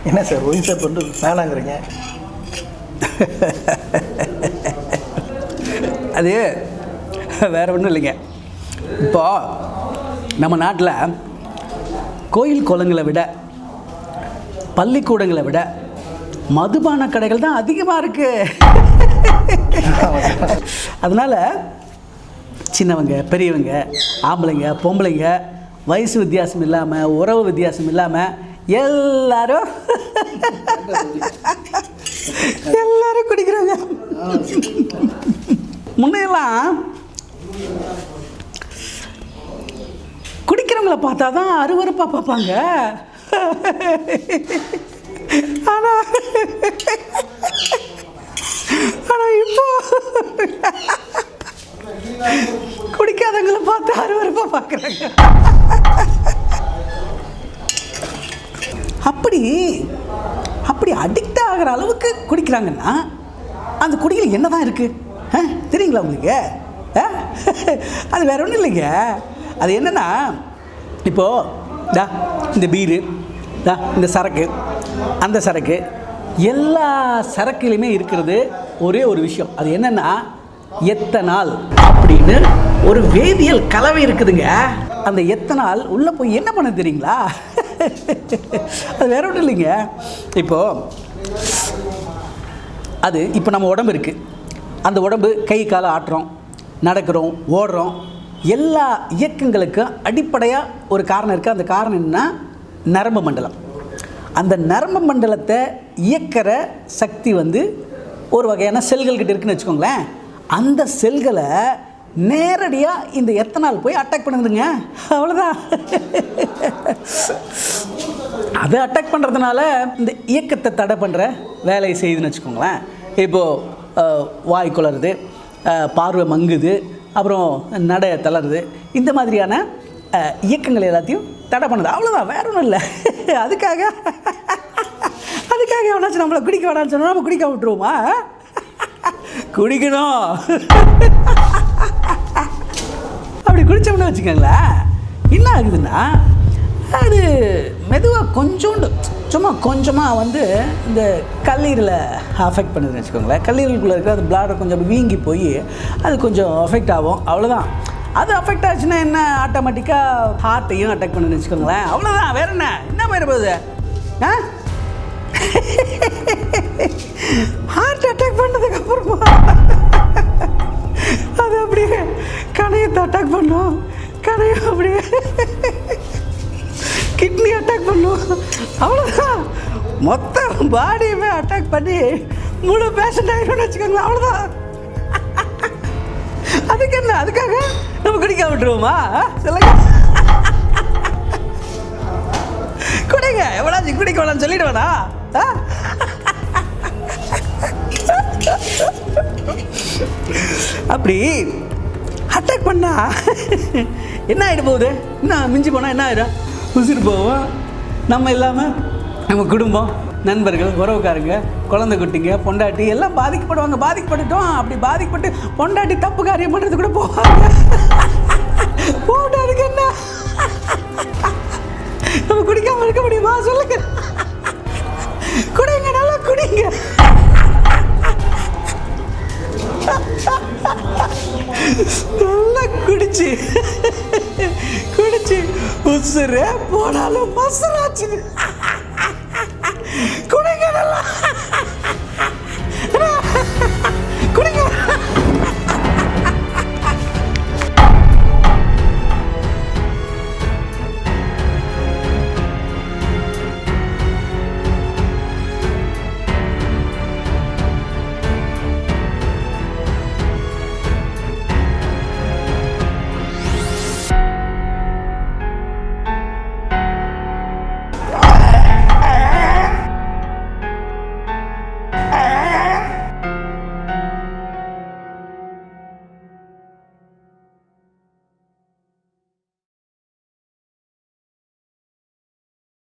என்ன sir wine shop வந்து வேணாங்கிறீங்க? அது வேறு ஒன்றும் இல்லைங்க. இப்போ நம்ம நாட்டில் கோயில் குளங்களை விட பள்ளிக்கூடங்களை விட மதுபான கடைகள் தான் அதிகமாக இருக்குது. அதனால் சின்னவங்க பெரியவங்க ஆம்பளைங்க பொம்பளைங்க வயசு வித்தியாசம் இல்லாமல் உறவு வித்தியாசம் இல்லாமல் எல்லாரும் குடிக்கிறாங்க. முன்னையெல்லாம் குடிக்கிறவங்கள பார்த்தா தான் அருவருப்பாக பார்ப்பாங்க. ஆனால் இப்போ குடிக்காதவங்களை பார்த்து அருவருப்பாக பார்க்குறாங்க. அப்படி அடிக்ட் ஆகிற அளவுக்கு குடிக்கிறாங்கன்னா அந்த குடியில் என்ன தான் இருக்குது தெரியுங்களா உங்களுக்கு? அது வேற ஒன்றும் இல்லைங்க. அது என்னென்னா, இப்போது இந்த பீரு இந்த சரக்கு அந்த சரக்கு எல்லா சரக்குலையுமே இருக்கிறது ஒரே ஒரு விஷயம். அது என்னென்னா எத்தனால் அப்படின்னு ஒரு வேதியியல் கலவை இருக்குதுங்க. அந்த எத்தனால் உள்ளே போய் என்ன பண்ண தெரியுங்களா? அது வேற ஒன்றும் இல்லைங்க. இப்போ நம்ம உடம்பு இருக்குது. அந்த உடம்பு கை காலை ஆட்டுறோம், நடக்கிறோம், ஓடுறோம். எல்லா இயக்கங்களுக்கும் அடிப்படையாக ஒரு காரணம் இருக்குது. அந்த காரணம் என்னன்னா நரம்பு மண்டலம். அந்த நரம்பு மண்டலத்தை இயக்கிற சக்தி ஒரு வகையான செல்கள்கிட்ட இருக்குன்னு வச்சுக்கோங்களேன். அந்த செல்களை நேரடியாக இந்த எத்தனால் போய் அட்டாக் பண்ணுதுங்க. அவ்வளோதான். அதை அட்டாக் பண்ணுறதுனால இந்த இயக்கத்தை தடை பண்ணுற வேலையை செய்யுதுன்னு வச்சுக்கோங்களேன். இப்போது வாய் குளருது, பார்வை மங்குது, அப்புறம் நடை தளருது. இந்த மாதிரியான இயக்கங்கள் எல்லாத்தையும் தடை பண்ணுது. அவ்வளோதான், வேற ஒன்றும் இல்லை. அதுக்காக எவனாச்சும் நம்மளை குடிக்க வேணான்னு சொன்னால் நம்ம குடிக்க விட்டுருவோமா? குடிக்கணும். அப்படி குடித்தோம்னு வச்சுக்கோங்களேன், என்ன ஆகுதுன்னா அது மெதுவாக சும்மா கொஞ்சமாக இந்த கல்லீரலை அஃபெக்ட் பண்ணுதுன்னு வச்சுக்கோங்களேன். கல்லீரலுக்குள்ளே இருக்கிற அந்த பிளாடர் கொஞ்சம் வீங்கி போய் அது கொஞ்சம் அஃபெக்ட் ஆகும். அவ்வளோதான். அது அஃபெக்ட் ஆச்சுன்னா என்ன, ஆட்டோமேட்டிக்காக ஹார்ட்டையும் அட்டாக் பண்ணுதுன்னு வச்சுக்கோங்களேன். அவ்வளோதான், வேற என்ன போயிட போகுது? ஹார்ட் அட்டாக் பண்ணதுக்கப்புறமா அது அப்படியே கணையத்தை அட்டாக் பண்ணும், கணையம் அப்படியே கிட்னி அட்டாக் பண்ணும். அவ்வளோதான், மொத்த பாடியுமே அட்டாக் பண்ணி முழு பேஷண்ட் ஆகிடும்னு வச்சுக்கோங்களேன். அவ்வளோதான். அதுக்கு என்ன, அதுக்காக நம்ம குடிக்க விட்டுருவோமா? சொல்லுங்க. குடிங்க, எவ்வளோ குடிக்க வேணாம்னு சொல்லிடுவேனா? அப்படி அட்டாக் பண்ணா என்ன ஆகிட போகுது? என்ன மிஞ்சி போனால் என்ன ஆகிடும்? உசுறு போவோம். நம்ம இல்லாமல் நம்ம குடும்பம், நண்பர்கள், உறவுக்காரங்க, குழந்தை குட்டிங்க, பொண்டாட்டி எல்லாம் பாதிக்கப்படுவாங்க. பாதிக்கப்பட்டுட்டோம். அப்படி பாதிக்கப்பட்டு பொண்டாட்டி தப்பு காரியம் பண்ணுறது கூட போவாங்க. போட்டு அதுக்கு என்ன, நம்ம குடிக்காமல் இருக்க முடியுமா? சொல்லுங்க. குடிங்க, நல்லா குடிங்க. நல்லா குடிச்சு உசுர போனாலும் மசராச்சு.